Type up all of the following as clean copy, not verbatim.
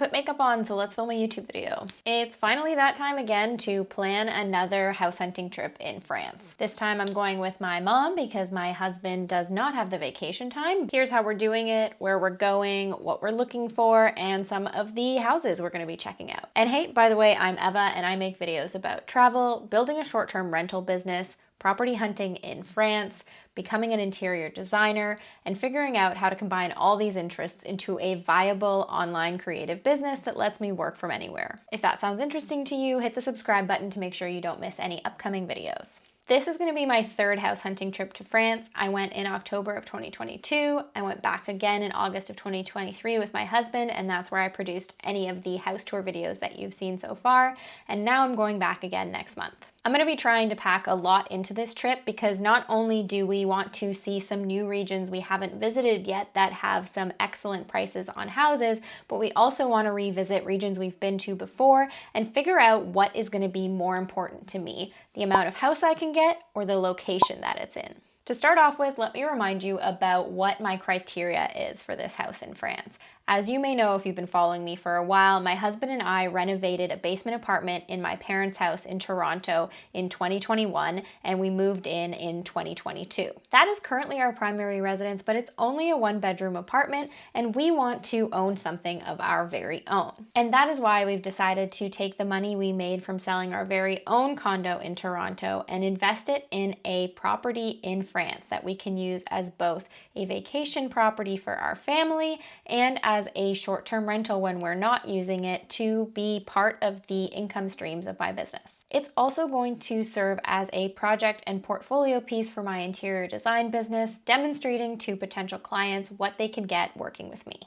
put makeup on, so let's film a YouTube video. It's finally that time again to plan another house hunting trip in France. This time I'm going with my mom because my husband does not have the vacation time. Here's how we're doing it, where we're going, what we're looking for, and some of the houses we're going to be checking out. And hey, by the way, I'm Eva and I make videos about travel, building a short-term rental business, property hunting in France, becoming an interior designer, and figuring out how to combine all these interests into a viable online creative business that lets me work from anywhere. If that sounds interesting to you, hit the subscribe button to make sure you don't miss any upcoming videos. This is going to be my third house hunting trip to France. I went in October of 2022. I went back again in August of 2023 with my husband, and that's where I produced any of the house tour videos that you've seen so far. And now I'm going back again next month. I'm going to be trying to pack a lot into this trip because not only do we want to see some new regions we haven't visited yet that have some excellent prices on houses, but we also want to revisit regions we've been to before and figure out what is going to be more important to me, the amount of house I can get or the location that it's in. To start off with, let me remind you about what my criteria is for this house in France. As you may know if you've been following me for a while, my husband and I renovated a basement apartment in my parents' house in Toronto in 2021, and we moved in 2022. That is currently our primary residence, but it's only a one-bedroom apartment, and we want to own something of our very own. And that is why we've decided to take the money we made from selling our very own condo in Toronto and invest it in a property in France that we can use as both a vacation property for our family and as a short-term rental when we're not using it to be part of the income streams of my business. It's also going to serve as a project and portfolio piece for my interior design business, demonstrating to potential clients what they could get working with me.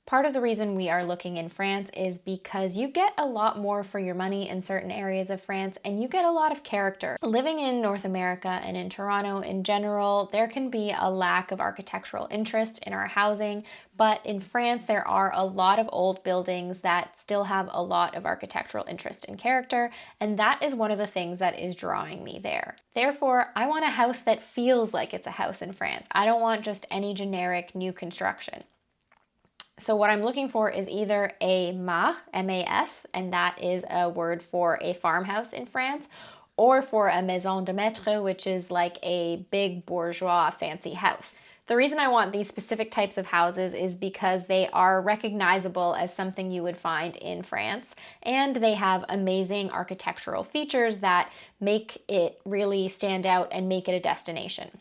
Part of the reason we are looking in France is because you get a lot more for your money in certain areas of France and you get a lot of character. Living in North America and in Toronto in general, there can be a lack of architectural interest in our housing, but in France there are a lot of old buildings that still have a lot of architectural interest and character, and that is one of the things that is drawing me there. Therefore, I want a house that feels like it's a house in France. I don't want just any generic new construction. So what I'm looking for is either a mas, M-A-S, and that is a word for a farmhouse in France, or for a maison de maître, which is like a big bourgeois fancy house. The reason I want these specific types of houses is because they are recognizable as something you would find in France, and they have amazing architectural features that make it really stand out and make it a destination.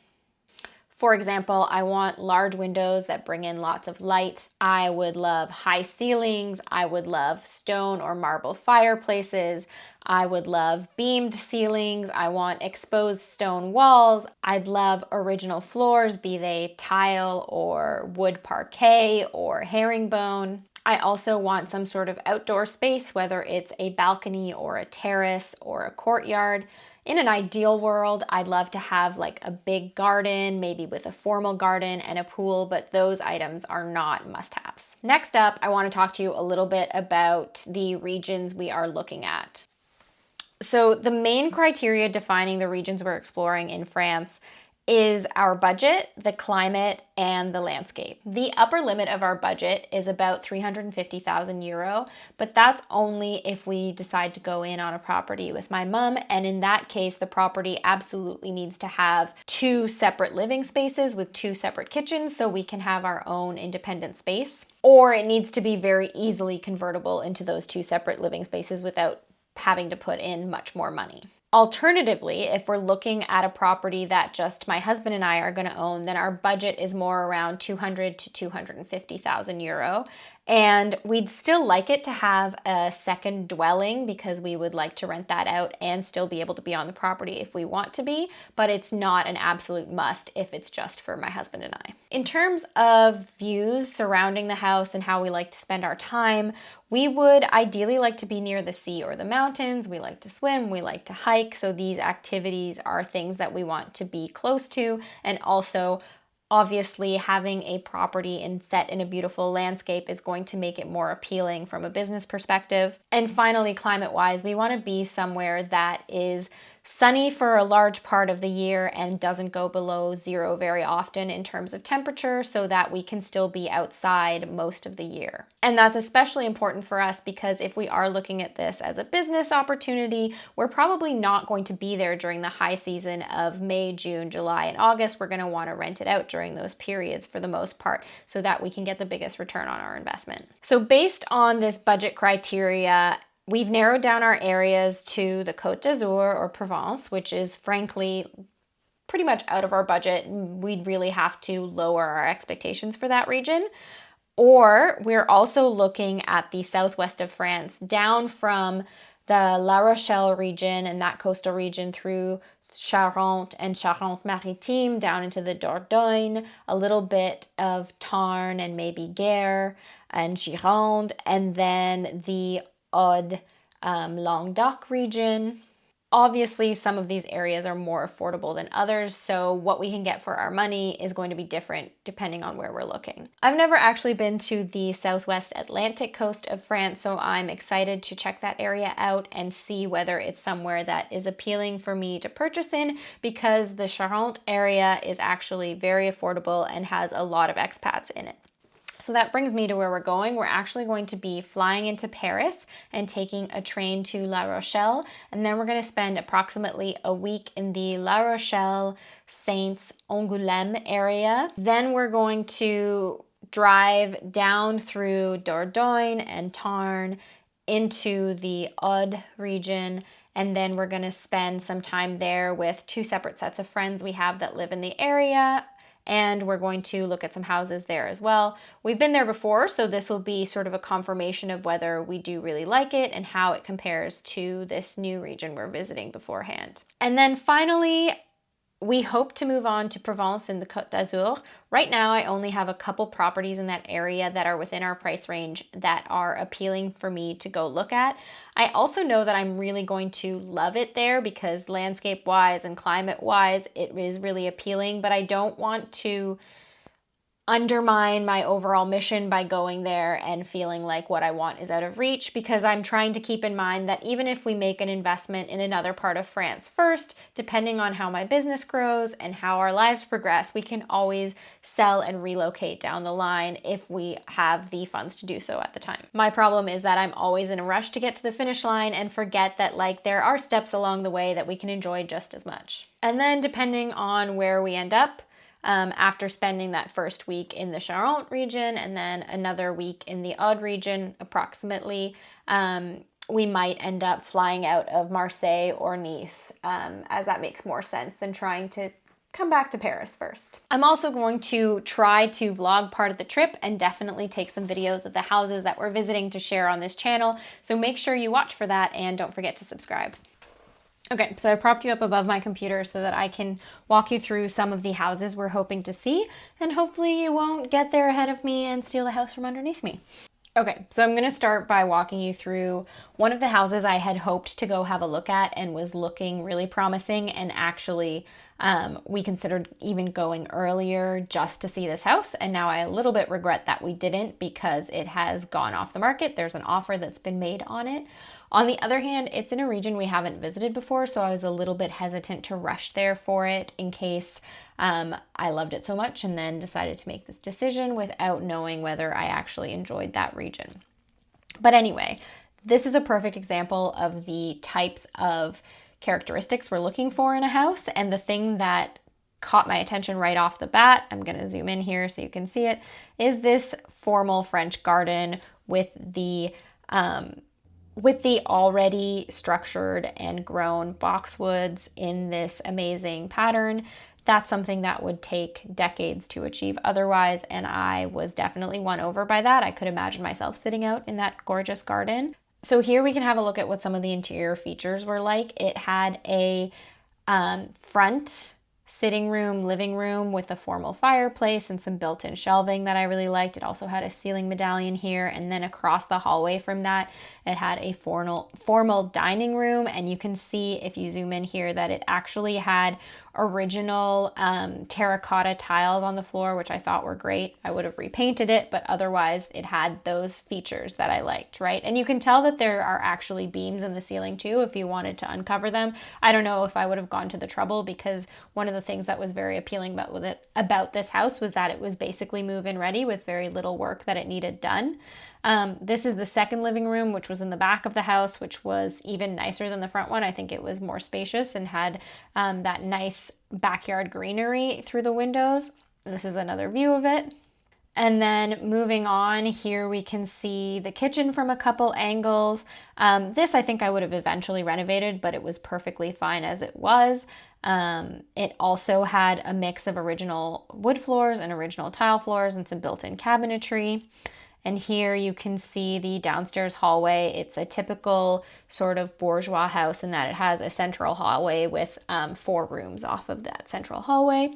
For example, I want large windows that bring in lots of light. I would love high ceilings. I would love stone or marble fireplaces. I would love beamed ceilings. I want exposed stone walls. I'd love original floors, be they tile or wood parquet or herringbone. I also want some sort of outdoor space, whether it's a balcony or a terrace or a courtyard. In an ideal world, I'd love to have like a big garden, maybe with a formal garden and a pool, but those items are not must-haves. Next up, I want to talk to you a little bit about the regions we are looking at. So the main criteria defining the regions we're exploring in France is our budget, the climate, and the landscape. The upper limit of our budget is about 350,000 euro, but that's only if we decide to go in on a property with my mom, and in that case, the property absolutely needs to have 2 separate living spaces with 2 separate kitchens so we can have our own independent space, or it needs to be very easily convertible into those 2 separate living spaces without having to put in much more money. Alternatively, if we're looking at a property that just my husband and I are going to own, then our budget is more around 200 to 250,000 euro. And we'd still like it to have a second dwelling because we would like to rent that out and still be able to be on the property if we want to be, but it's not an absolute must if it's just for my husband and I. In terms of views surrounding the house and how we like to spend our time, we would ideally like to be near the sea or the mountains. We like to swim, we like to hike, so these activities are things that we want to be close to, and also obviously having a property and set in a beautiful landscape is going to make it more appealing from a business perspective. And finally, climate-wise, we want to be somewhere that is sunny for a large part of the year and doesn't go below 0 very often in terms of temperature, so that we can still be outside most of the year. And that's especially important for us because if we are looking at this as a business opportunity, we're probably not going to be there during the high season of May, June, July, and August. We're going to want to rent it out during those periods for the most part so that we can get the biggest return on our investment. So based on this budget criteria, we've narrowed down our areas to the Côte d'Azur or Provence, which is frankly pretty much out of our budget. We'd really have to lower our expectations for that region. Or we're also looking at the southwest of France, down from the La Rochelle region and that coastal region through Charente and Charente-Maritime down into the Dordogne, a little bit of Tarn and maybe Gers and Gironde, and then the Aude, Languedoc region. Obviously, some of these areas are more affordable than others, so what we can get for our money is going to be different depending on where we're looking. I've never actually been to the southwest Atlantic coast of France, so I'm excited to check that area out and see whether it's somewhere that is appealing for me to purchase in, because the Charente area is actually very affordable and has a lot of expats in it. So that brings me to where we're going. We're actually going to be flying into Paris and taking a train to La Rochelle. And then we're going to spend approximately a week in the La Rochelle, Saints, Angoulême area. Then we're going to drive down through Dordogne and Tarn into the Aude region. And then we're going to spend some time there with 2 separate sets of friends we have that live in the area. And we're going to look at some houses there as well. We've been there before, so this will be sort of a confirmation of whether we do really like it and how it compares to this new region we're visiting beforehand. And then finally, we hope to move on to Provence and the Côte d'Azur. Right now, I only have a couple properties in that area that are within our price range that are appealing for me to go look at. I also know that I'm really going to love it there because landscape-wise and climate-wise, it is really appealing, but I don't want to undermine my overall mission by going there and feeling like what I want is out of reach, because I'm trying to keep in mind that even if we make an investment in another part of France first, depending on how my business grows and how our lives progress, we can always sell and relocate down the line if we have the funds to do so at the time. My problem is that I'm always in a rush to get to the finish line and forget that there are steps along the way that we can enjoy just as much. And then depending on where we end up, after spending that first week in the Charente region and then another week in the Aude region approximately, we might end up flying out of Marseille or Nice, as that makes more sense than trying to come back to Paris first. I'm also going to try to vlog part of the trip and definitely take some videos of the houses that we're visiting to share on this channel, so make sure you watch for that and don't forget to subscribe. Okay, so I propped you up above my computer so that I can walk you through some of the houses we're hoping to see, and hopefully you won't get there ahead of me and steal the house from underneath me. Okay, so I'm gonna start by walking you through one of the houses I had hoped to go have a look at and was looking really promising, and actually we considered even going earlier just to see this house, and now I a little bit regret that we didn't because it has gone off the market. There's an offer that's been made on it. On the other hand, it's in a region we haven't visited before, so I was a little bit hesitant to rush there for it in case I loved it so much and then decided to make this decision without knowing whether I actually enjoyed that region. But anyway, this is a perfect example of the types of characteristics we're looking for in a house, and the thing that caught my attention right off the bat, I'm going to zoom in here so you can see it, is this formal French garden with the already structured and grown boxwoods in this amazing pattern. That's something that would take decades to achieve otherwise, and I was definitely won over by that. I could imagine myself sitting out in that gorgeous garden. So here we can have a look at what some of the interior features were like. It had a front sitting room, living room with a formal fireplace and some built-in shelving that I really liked. It also had a ceiling medallion here, and then across the hallway from that, it had a formal dining room, and you can see if you zoom in here that it actually had original terracotta tiles on the floor, which I thought were great. I would have repainted it, but otherwise it had those features that I liked, right? And you can tell that there are actually beams in the ceiling too if you wanted to uncover them. I don't know if I would have gone to the trouble, because one of the things that was very appealing about this house was that it was basically move-in ready with very little work that it needed done. This is the second living room, which was in the back of the house, which was even nicer than the front one. I think it was more spacious and had that nice backyard greenery through the windows. This is another view of it. And then moving on, here we can see the kitchen from a couple angles. This I think I would have eventually renovated, but it was perfectly fine as it was. It also had a mix of original wood floors and original tile floors and some built-in cabinetry. And here you can see the downstairs hallway. It's a typical sort of bourgeois house in that it has a central hallway with 4 rooms off of that central hallway.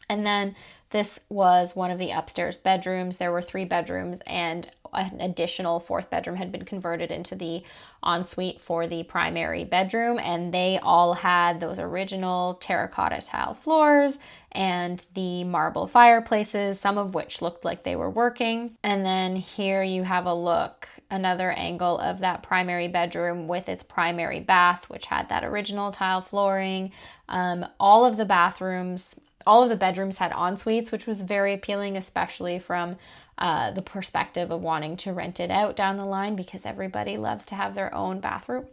And then this was one of the upstairs bedrooms. There were 3 bedrooms, and an additional 4th bedroom had been converted into the ensuite for the primary bedroom, and they all had those original terracotta tile floors and the marble fireplaces, some of which looked like they were working. And then here you have a look, another angle of that primary bedroom with its primary bath, which had that original tile flooring. All of the bedrooms had en-suites, which was very appealing, especially from the perspective of wanting to rent it out down the line, because everybody loves to have their own bathroom,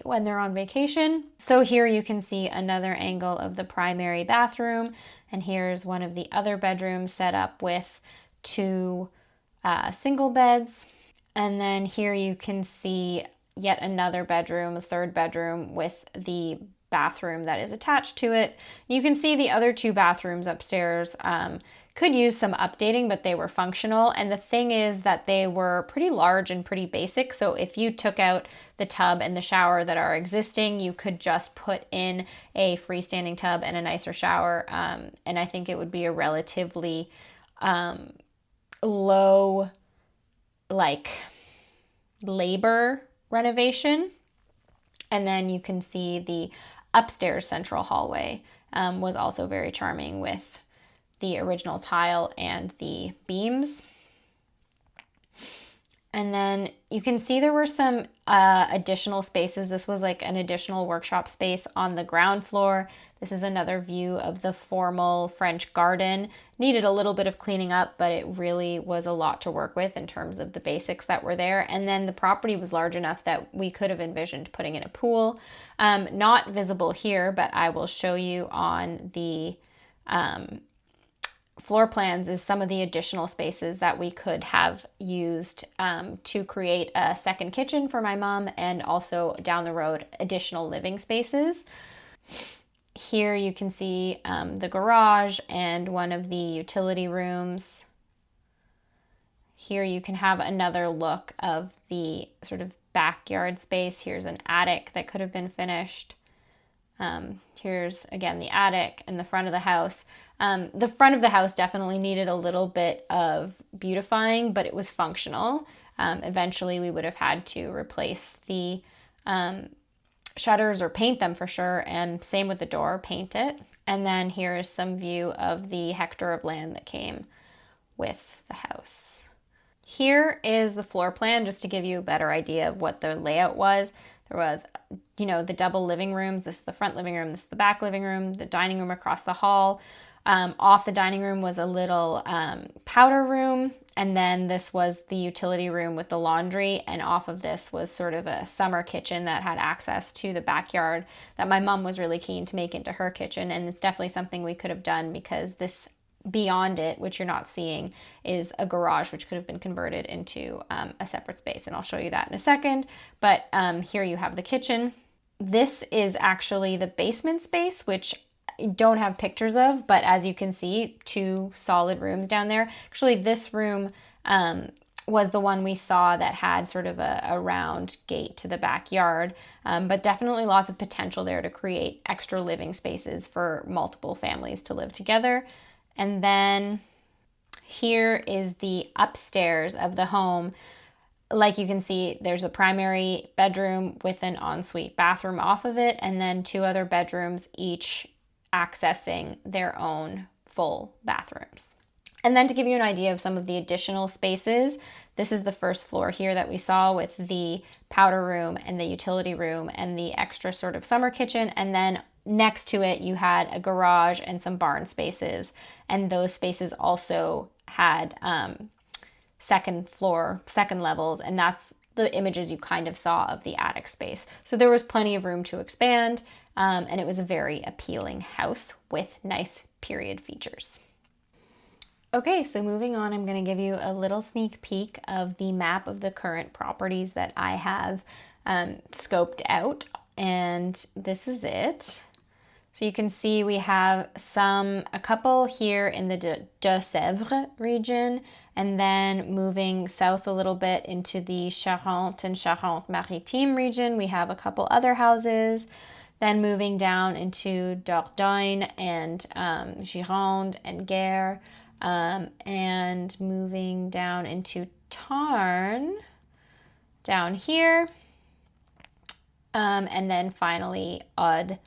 when they're on vacation. So here you can see another angle of the primary bathroom, and here's one of the other bedrooms set up with 2 single beds. And then here you can see yet another bedroom, a 3rd bedroom with the bathroom that is attached to it. You can see the other 2 bathrooms upstairs could use some updating, but they were functional. And the thing is that they were pretty large and pretty basic. So if you took out the tub and the shower that are existing, you could just put in a freestanding tub and a nicer shower. And I think it would be a relatively low labor renovation. And then you can see the upstairs central hallway was also very charming with the original tile and the beams. And then you can see there were some additional spaces. This was like an additional workshop space on the ground floor. This is another view of the formal French garden. Needed a little bit of cleaning up, but it really was a lot to work with in terms of the basics that were there. And then the property was large enough that we could have envisioned putting in a pool. Not visible here, but I will show you on the floor plans is some of the additional spaces that we could have used to create a second kitchen for my mom, and also down the road additional living spaces. Here you can see the garage and one of the utility rooms. Here you can have another look of the sort of backyard space. Here's an attic that could have been finished. Here's again the attic and the front of the house. The front of the house definitely needed a little bit of beautifying, but it was functional. Eventually we would have had to replace the shutters or paint them for sure, and same with the door, paint it. And then here is some view of the hectare of land that came with the house. Here is the floor plan, just to give you a better idea of what the layout was. There was, the double living rooms. This is the front living room, this is the back living room, the dining room across the hall. Off the dining room was a little powder room, and then this was the utility room with the laundry, and off of this was sort of a summer kitchen that had access to the backyard that my mom was really keen to make into her kitchen. And it's definitely something we could have done, because this beyond it, which you're not seeing, is a garage which could have been converted into a separate space, and I'll show you that in a second. But here you have the kitchen. This is actually the basement space, which don't have pictures of, but as you can see, 2 solid rooms down there. Actually, this room was the one we saw that had sort of a round gate to the backyard, but definitely lots of potential there to create extra living spaces for multiple families to live together. And then here is the upstairs of the home. Like you can see, there's a primary bedroom with an ensuite bathroom off of it, and then 2 other bedrooms, each accessing their own full bathrooms. And then to give you an idea of some of the additional spaces, this is the first floor here that we saw with the powder room and the utility room and the extra sort of summer kitchen. And then next to it, you had a garage and some barn spaces. And those spaces also had second levels. And that's the images you kind of saw of the attic space. So there was plenty of room to expand. And it was a very appealing house with nice period features. Okay, so moving on, I'm going to give you a little sneak peek of the map of the current properties that I have scoped out, and this is it. So you can see we have a couple here in the de Sèvres region, and then moving south a little bit into the Charente and Charente-Maritime region, we have a couple other houses. Then moving down into Dordogne and Gironde and Gers. And moving down into Tarn, down here, and then finally Aude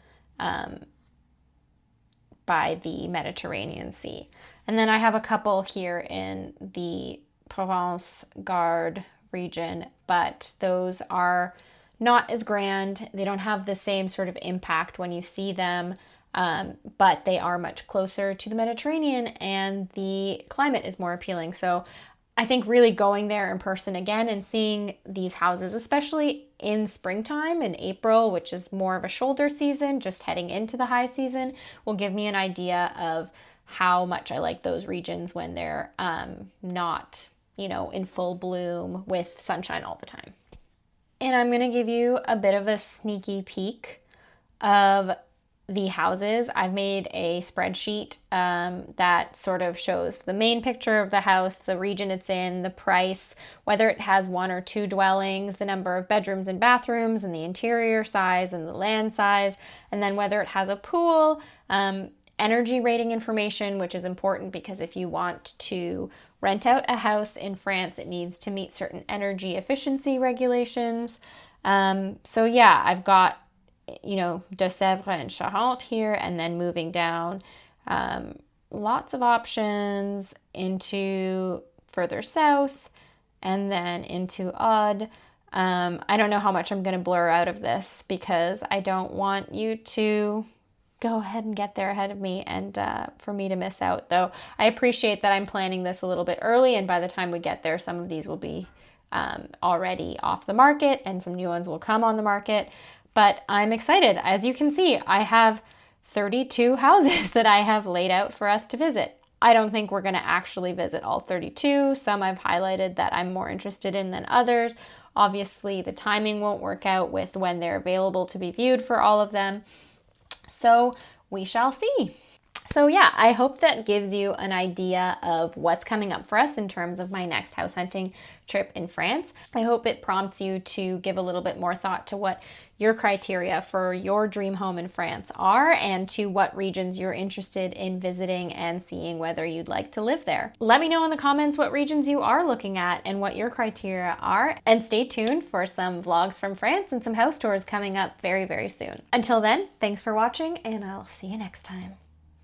by the Mediterranean Sea. And then I have a couple here in the Provence-Gard region, but those are not as grand. They don't have the same sort of impact when you see them. But they are much closer to the Mediterranean and the climate is more appealing. So I think really going there in person again and seeing these houses, especially in springtime in April, which is more of a shoulder season, just heading into the high season, will give me an idea of how much I like those regions when they're not, in full bloom with sunshine all the time. And I'm going to give you a bit of a sneaky peek of the houses. I've made a spreadsheet that sort of shows the main picture of the house, the region it's in, the price, whether it has 1 or 2 dwellings, the number of bedrooms and bathrooms, and the interior size and the land size, and then whether it has a pool, energy rating information, which is important because if you want to rent out a house in France, it needs to meet certain energy efficiency regulations. So yeah, I've got de Sèvres and Charente here, and then moving down, lots of options into further south, and then into Aude. I don't know how much I'm going to blur out of this because I don't want you to go ahead and get there ahead of me and for me to miss out. Though I appreciate that I'm planning this a little bit early, and by the time we get there, some of these will be already off the market and some new ones will come on the market. But I'm excited. As you can see, I have 32 houses that I have laid out for us to visit. I don't think we're going to actually visit all 32. Some I've highlighted that I'm more interested in than others. Obviously, the timing won't work out with when they're available to be viewed for all of them. So we shall see. So yeah, I hope that gives you an idea of what's coming up for us in terms of my next house hunting trip in France. I hope it prompts you to give a little bit more thought to what your criteria for your dream home in France are and to what regions you're interested in visiting and seeing whether you'd like to live there. Let me know in the comments what regions you are looking at and what your criteria are, and stay tuned for some vlogs from France and some house tours coming up very, very soon. Until then, thanks for watching, and I'll see you next time.